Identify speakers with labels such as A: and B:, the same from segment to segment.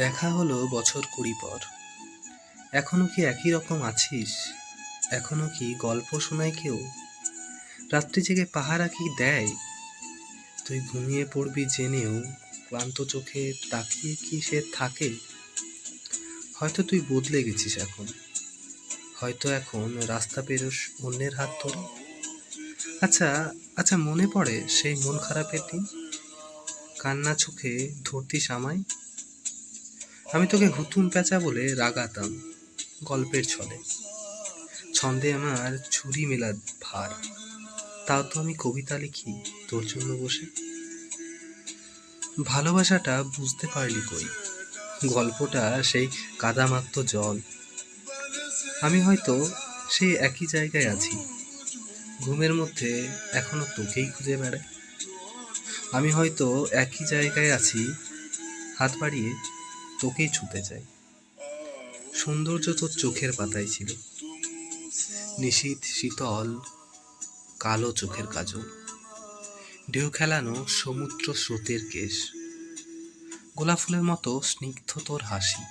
A: দেখা হলো বছর ২০ পর। এখনো কি একই রকম আছিস? এখনো কি গল্প শোনায় কেউ? রাত্রি জেগে পাহারা কি দেয়? তুই ঘুমিয়ে পড়বি জেনেও ক্লান্ত চোখে তাকিয়ে কি সে থাকে? হয়তো তুই বদলে গেছিস এখন, হয়তো এখন রাস্তা পেরোস অন্যের হাত ধরে। আচ্ছা আচ্ছা, মনে পড়ে সেই মন খারাপের দিন? কান্না চোখে ধরতিস আমায়। আমি তোকে হুতুম প্যাঁচা বলে রাগাতাম গল্পের ছলে। ছন্দে আমার ছুরি মেলা ভার, তাও তো আমি কবিতা লিখি তোর জন্য বসে। ভালোবাসাটা বুঝতে পারলি কই? গল্পটা সেই কাদামাক্ত জল। আমি হয়তো সেই একই জায়গায় আছি, ঘুমের মধ্যে এখনো তোকেই খুঁজে বেড়াই। আমি হয়তো একই জায়গায় আছি, হাত বাড়িয়ে তোকেই ছুতে চাই। সৌন্দর্য তোর চোখের পাতায় ছিল, নিশীথ শীতল কালো চোখের কাজল, ঢেউ খেলানো সমুদ্র স্রোতের কেশ, গোলাপ ফুলের মতো স্নিগ্ধ তোর হাসি।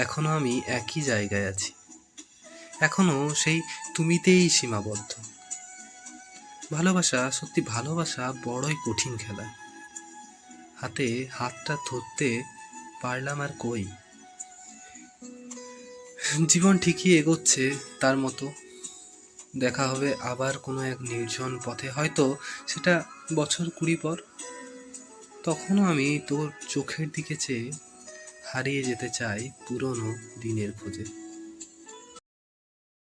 A: এখনো আমি একই জায়গায় আছি, এখনো সেই তুমিতেই সীমাবদ্ধ। ভালোবাসা, সত্যি ভালোবাসা বড়ই কঠিন খেলা। হাতে হাতটা ধরতে পারলাম আর কই। জীবন ঠিকই এগোচ্ছে তার মতো। দেখা হবে আবার কোনো এক নির্জন পথে, হয়তো সেটা বছর ২০ পর। তখনও আমি তোর চোখের দিকে চেয়ে হারিয়ে যেতে চাই পুরনো দিনের খোঁজে।